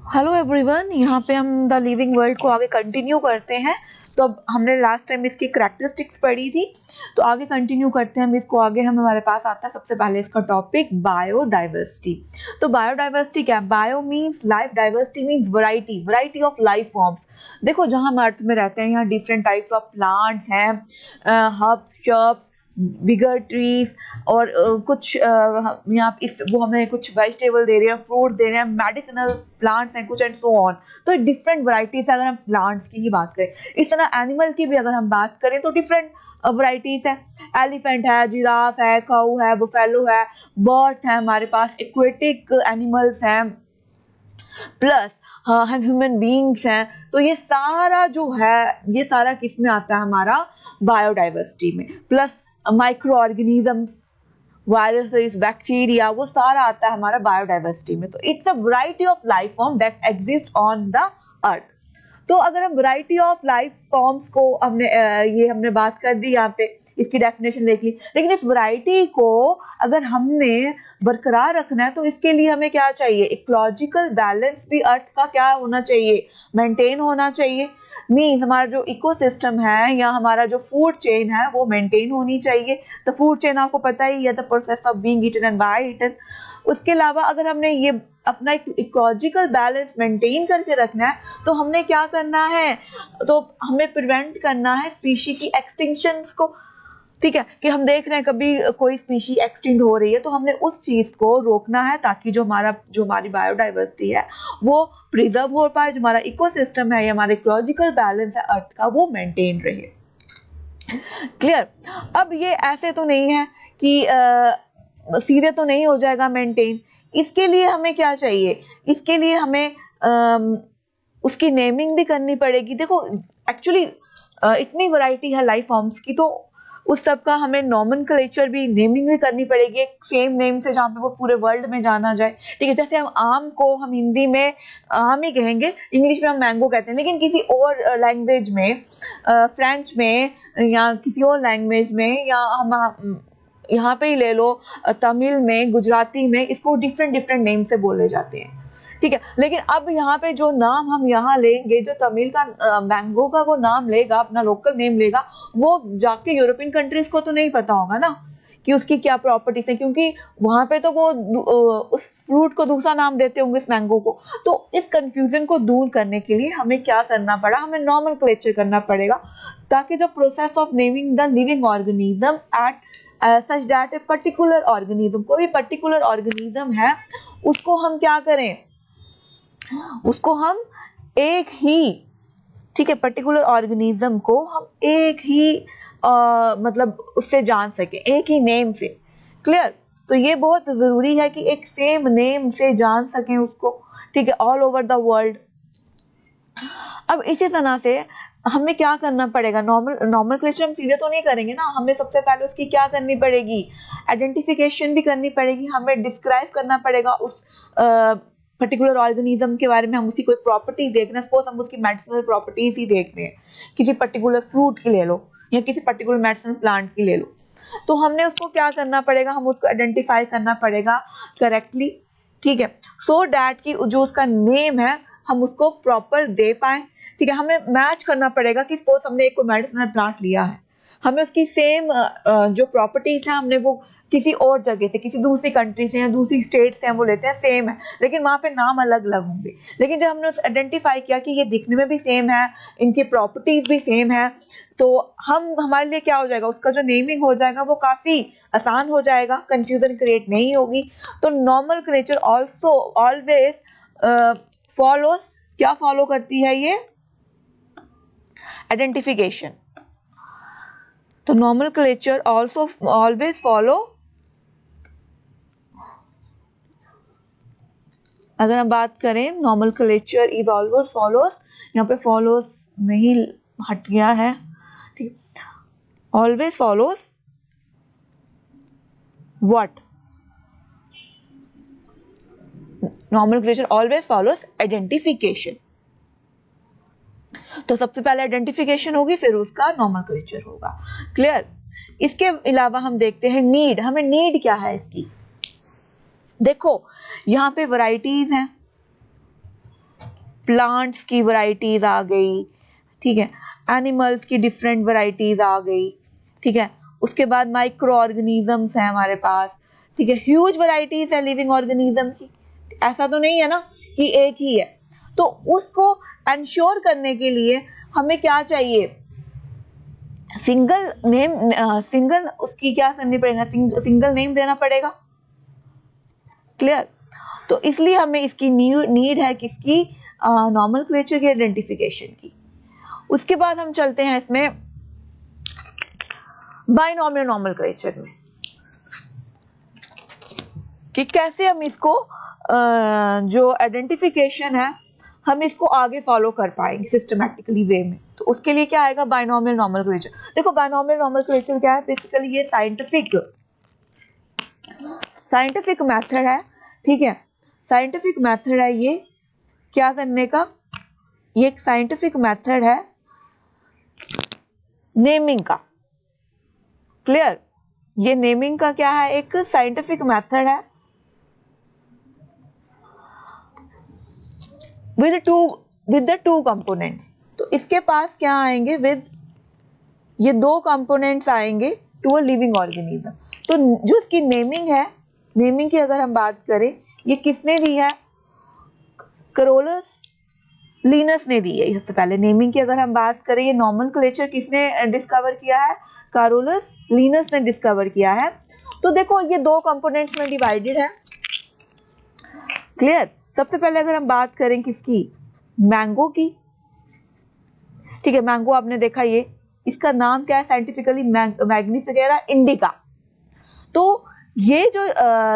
Hello everyone, यहाँ पे हम द लिविंग वर्ल्ड को आगे कंटिन्यू करते हैं। तो अब हमने लास्ट टाइम इसकी करैक्टरिस्टिक्स पढ़ी थी, तो आगे कंटिन्यू करते हैं हम इसको। आगे हमारे पास आता है सबसे पहले इसका टॉपिक बायोडाइवर्सिटी। तो बायोडाइवर्सिटी क्या है? Bio means life, diversity means variety, variety of life forms. देखो, जहाँ हम अर्थ में रहते हैं यहाँ डिफरेंट टाइप्स ऑफ प्लांट्स हैं, हर्ब्स, शर्ब्स, बिगर ट्रीज, और कुछ यहाँ इस वो हमें कुछ वेजिटेबल दे रहे हैं, फ्रूट दे रहे हैं, मेडिसिनल प्लांट्स हैं कुछ, एंड सो ऑन। तो डिफरेंट वैरायटीज, अगर हम प्लांट्स की ही बात करें, इस तरह एनिमल की भी अगर हम बात करें तो डिफरेंट वैरायटीज है। एलिफेंट है, जिराफ है, काऊ है, बुफेलो है, बर्ड्स है, हमारे पास एक्वेटिक एनिमल्स हैं, प्लस हम ह्यूमन बीइंग्स हैं। तो ये सारा जो है, ये सारा किस में आता है? हमारा बायोडाइवर्सिटी में। Plus micro organisms, viruses, bacteria, वो सारा आता है हमारा बायोडाइवर्सिटी में। तो it's a variety of life form that exist on the earth. तो अगर हम वैरायटी ऑफ लाइफ फॉर्म्स को हमने बात कर दी, यहाँ पे इसकी डेफिनेशन देख ली, लेकिन इस वैरायटी को अगर हमने बरकरार रखना है तो इसके लिए हमें क्या चाहिए? इकोलॉजिकल बैलेंस भी अर्थ का क्या होना चाहिए? मेंटेन होना चाहिए। मीन्स हमारा जो इकोसिस्टम है या हमारा जो फूड चेन है वो मेंटेन होनी चाहिए। तो फूड चेन आपको पता ही है, the process of being eaten and by eaten. उसके अलावा अगर हमने ये अपना इकोलॉजिकल बैलेंस मेंटेन करके रखना है तो हमने क्या करना है? तो हमें प्रिवेंट करना है स्पीशी की एक्सटिंक्शंस को। ठीक है, कि हम देख रहे हैं कभी कोई स्पीशी एक्सटिंक्ट हो रही है तो हमने उस चीज को रोकना है ताकि जो हमारी बायोडाइवर्सिटी है वो प्रिजर्व हो पाए, जो हमारा इकोसिस्टम है या हमारा इकोलॉजिकल बैलेंस है अर्थ का, वो मेंटेन रहे। क्लियर? अब ये ऐसे तो नहीं है कि सीधे तो नहीं हो जाएगा मेंटेन। इसके लिए हमें क्या चाहिए? इसके लिए हमें उसकी नेमिंग भी करनी पड़ेगी। देखो, एक्चुअली इतनी वैरायटी है लाइफ फॉर्म्स की, तो उस सब का हमें नॉमेनक्लेचर भी, नेमिंग भी करनी पड़ेगी एक सेम नेम से, जहाँ पे वो पूरे वर्ल्ड में जाना जाए। ठीक है, जैसे हम आम को हम हिंदी में आम ही कहेंगे, इंग्लिश में हम मैंगो कहते हैं, लेकिन किसी और लैंग्वेज में, फ्रेंच में या किसी और लैंग्वेज में, या हम यहाँ पे ही ले लो तमिल में, गुजराती में, इसको डिफरेंट डिफरेंट नेम से बोले जाते हैं। ठीक है, लेकिन अब यहाँ पे जो नाम हम यहाँ लेंगे, जो तमिल का मैंगो का वो नाम लेगा, अपना लोकल नेम लेगा, वो जाके यूरोपियन कंट्रीज को तो नहीं पता होगा ना कि उसकी क्या प्रॉपर्टीज है, क्योंकि वहां पे तो वो उस फ्रूट को दूसरा नाम देते होंगे, इस मैंगो को। तो इस कंफ्यूजन को दूर करने के लिए हमें क्या करना पड़ा? हमें नॉमेनक्लेचर करना पड़ेगा, ताकि the process of naming the living organism at such that a particular organism, कोई पर्टिकुलर ऑर्गेनिज्म है, उसको हम क्या करें? उसको हम एक ही, ठीक है, पर्टिकुलर ऑर्गेनिज्म को हम एक ही मतलब उससे जान सके, एक ही नेम से। क्लियर? तो ये बहुत जरूरी है कि एक सेम नेम से जान सकें उसको। ठीक है, ऑल ओवर द वर्ल्ड। अब इसी तरह से हमें क्या करना पड़ेगा? नॉमेनक्लेचर हम सीधे तो नहीं करेंगे ना, हमें सबसे पहले उसकी क्या करनी पड़ेगी? आइडेंटिफिकेशन भी करनी पड़ेगी। हमें डिस्क्राइब करना पड़ेगा उस पर्टिकुलर ऑर्गेनिज्म के बारे में। हम उसकी कोई प्रॉपर्टी देख रहे हैं, सपोज हम उसकी मेडिसिनल प्रॉपर्टीज ही देख रहे हैं, किसी पर्टिकुलर फ्रूट की ले लो या किसी पर्टिकुलर मेडिसिनल प्लांट की ले लो, तो हमने उसको क्या करना पड़ेगा? हम उसको आइडेंटिफाई करना पड़ेगा करेक्टली। ठीक है, सो डैट कि जो उसका नेम है हम उसको प्रॉपर दे पाए। ठीक है, हमें मैच करना पड़ेगा कि सपोज हमने एक मेडिसिनल प्लांट लिया है, हमें उसकी सेम जो प्रॉपर्टीज है हमने वो किसी और जगह से, किसी दूसरी कंट्री से या दूसरी स्टेट से हम वो लेते हैं, सेम है, लेकिन वहां पे नाम अलग अलग होंगे। लेकिन जब हमने आइडेंटिफाई किया कि ये दिखने में भी सेम है, इनकी प्रॉपर्टीज भी सेम है, तो हमारे लिए क्या हो जाएगा? उसका जो नेमिंग हो जाएगा वो काफी आसान हो जाएगा, कंफ्यूजन क्रिएट नहीं होगी। तो नॉमेनक्लेचर ऑल्सो ऑलवेज फॉलोज, क्या फॉलो करती है ये? आइडेंटिफिकेशन। तो नॉमेनक्लेचर ऑल्सो ऑलवेज फॉलो, अगर हम बात करें नॉमेनक्लेचर इज ऑलवेज फॉलोज, यहाँ पे फॉलोज नहीं, हट गया है, ठीक, always follows what? Nomenclature always follows identification. तो सबसे पहले आइडेंटिफिकेशन होगी, फिर उसका नॉमेनक्लेचर होगा। क्लियर? इसके अलावा हम देखते हैं नीड। हमें नीड क्या है इसकी? देखो, यहाँ पे वैरायटीज हैं, प्लांट्स की वैरायटीज आ गई, ठीक है, एनिमल्स की डिफरेंट वैरायटीज आ गई, ठीक है, उसके बाद माइक्रो ऑर्गेनिजम्स हैं हमारे पास, ठीक है, ह्यूज वैरायटीज है लिविंग ऑर्गेनिज्म की, ऐसा तो नहीं है ना कि एक ही है। तो उसको इंश्योर करने के लिए हमें क्या चाहिए, सिंगल नेम, सिंगल उसकी क्या करनी पड़ेगा, सिंगल नेम देना पड़ेगा। क्लियर? तो इसलिए हमें इसकी नीड है किसकी, नॉमेनक्लेचर की आइडेंटिफिकेशन की। उसके बाद हम चलते हैं इसमें बाइनॉमियल नॉमेनक्लेचर में कि कैसे हम इसको जो आइडेंटिफिकेशन है हम इसको आगे फॉलो कर पाएंगे सिस्टमैटिकली वे में। तो उसके लिए क्या आएगा, बाइनॉमियल नॉमेनक्लेचर। देखो बाइनॉमियल नॉमेनक्लेचर क्या है, बेसिकली ये साइंटिफिक मेथड है, ठीक है, साइंटिफिक मेथड है ये क्या करने का, ये एक साइंटिफिक मेथड है नेमिंग का। क्लियर? ये नेमिंग का क्या है, एक साइंटिफिक मेथड है विद द टू कंपोनेंट्स। तो इसके पास क्या आएंगे, विद ये दो कंपोनेंट्स आएंगे टू अ लिविंग ऑर्गेनिज्म। तो जो इसकी नेमिंग है, नेमिंग की अगर हम बात करें, ये किसने दी है, कैरोलस लिनस ने दी है। सबसे पहले नेमिंग की अगर हम बात करें, ये नॉमेनक्लेचर किसने डिस्कवर किया है, कैरोलस लिनस ने डिस्कवर किया है। तो देखो ये दो कंपोनेंट्स में डिवाइडेड है। क्लियर? सबसे पहले अगर हम बात करें किसकी, मैंगो की, ठीक है, मैंगो आपने देखा, ये इसका नाम क्या है साइंटिफिकली, मैग्निफिकेरा इंडिका। तो ये जो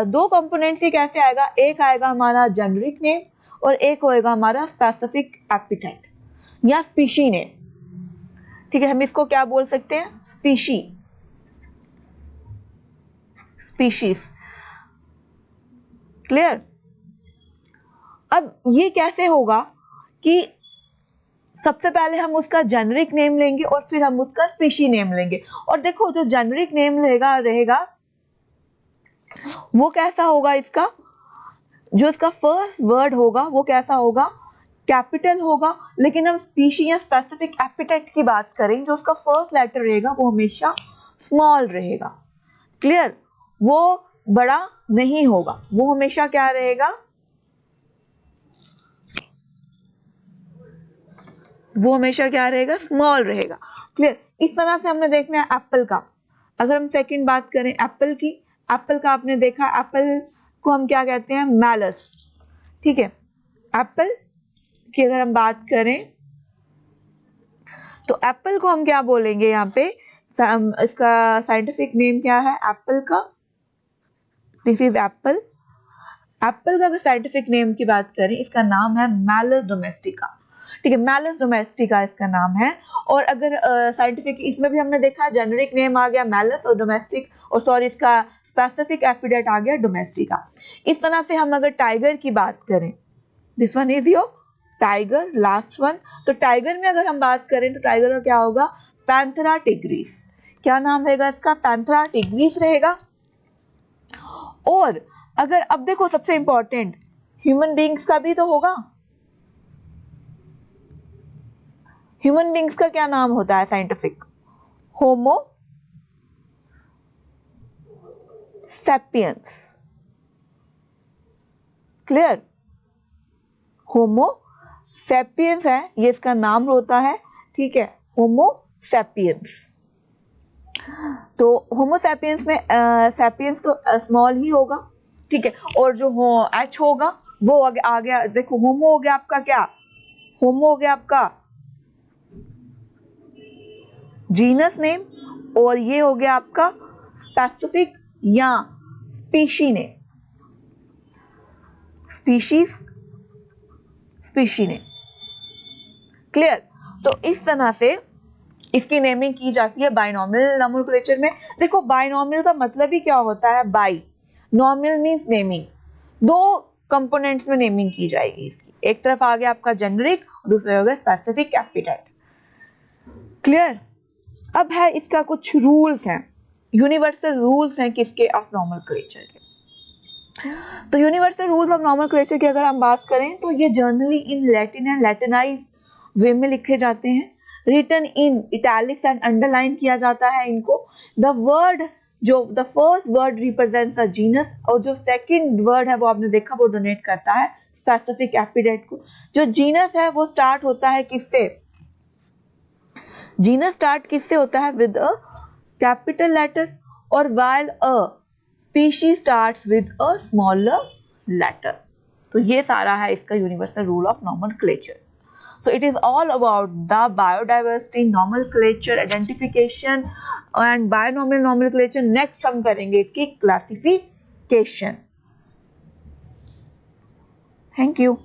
दो कंपोनेंट्स, ये कैसे आएगा, एक आएगा हमारा जेनेरिक नेम और एक होएगा हमारा स्पेसिफिक एपिथेट या स्पीशी नेम। ठीक है, हम इसको क्या बोल सकते हैं, स्पीशीज। क्लियर? अब ये कैसे होगा कि सबसे पहले हम उसका जेनेरिक नेम लेंगे और फिर हम उसका स्पीशी नेम लेंगे। और देखो जो जेनेरिक नेम रहेगा वो कैसा होगा, इसका जो इसका फर्स्ट वर्ड होगा वो कैसा होगा, कैपिटल होगा। लेकिन हम स्पीशी या स्पेसिफिक एपिथेट की बात करें, जो उसका फर्स्ट लेटर रहेगा वो हमेशा स्मॉल रहेगा। क्लियर? वो बड़ा नहीं होगा, वो हमेशा क्या रहेगा, वो हमेशा क्या रहेगा, स्मॉल रहेगा। क्लियर? इस तरह से हमने देखना है एप्पल का। अगर हम सेकंड बात करें एप्पल की, एप्पल का आपने देखा, एप्पल को हम क्या कहते हैं, मैलस। ठीक है, एप्पल की अगर हम बात करें तो एप्पल को हम क्या बोलेंगे, यहाँ पे इसका साइंटिफिक नेम क्या है एप्पल का, दिस इज एप्पल। एप्पल का अगर साइंटिफिक नेम की बात करें, इसका नाम है मैलस डोमेस्टिका। ठीक है, मैलस डोमेस्टिका इसका नाम है। और अगर साइंटिफिक, इसमें भी हमने देखा जेनेरिक नेम आ गया मैलस और डोमेस्टिक, और सॉरी इसका स्पेसिफिक एपिथेट आ गया डोमेस्टिका। इस तरह से हम अगर टाइगर की बात करें, this one is your tiger, last one. तो टाइगर में अगर हम बात करें तो टाइगर का क्या होगा, पैंथेरा टिग्रिस। क्या नाम रहेगा इसका, पैंथेरा टिग्रिस रहेगा। और अगर अब देखो सबसे इंपॉर्टेंट, ह्यूमन बींग्स का भी तो होगा। ह्यूमन बींग्स का क्या नाम होता है scientific, Homo sapiens. Clear? Homo sapiens है, ये इसका नाम होता है। ठीक है, होमो सैपियंस। तो होमो सैपियंस में सैपियंस तो स्मॉल ही होगा। ठीक है, और जो एच होगा वो आ गया, देखो होमो हो गया आपका क्या, होमो हो गया आपका जीनस नेम, और ये हो गया आपका स्पेसिफिक या species name, species name. Clear? तो इस तरह से इसकी नेमिंग की जाती है बाइनॉमियल नोमेनक्लेचर में। देखो बाइनॉमियल का मतलब ही क्या होता है, बाई, नॉमियल मींस नेमिंग, दो कंपोनेंट्स में नेमिंग की जाएगी इसकी। एक तरफ आ गया आपका जेनेरिक, दूसरे हो गया स्पेसिफिक एपिथेट। क्लियर? अब है इसका कुछ रूल्स हैं, यूनिवर्सल रूल्स हैं किसके, ऑफ नोमेनक्लेचर के। तो यूनिवर्सल रूल्स ऑफ नॉमेनक्लेचर की अगर हम बात करें तो ये generally in Latin and latinize way में लिखे जाते हैं, written in italics and underline किया जाता है इनको। द वर्ड जो the first word represents a genus और जो सेकंड वर्ड है वो आपने देखा वो डोनेट करता है स्पेसिफिक एपिडेट को। जो जीनस है वो स्टार्ट होता है किससे, जीनस स्टार्ट किससे होता है, विद अ कैपिटल लेटर, और while a species starts with a smaller letter। तो ये सारा है इसका universal rule of nomenclature. So it is all about the biodiversity, nomenclature, identification and binomial nomenclature। Next हम करेंगे इसकी क्लासिफिकेशन। Thank you.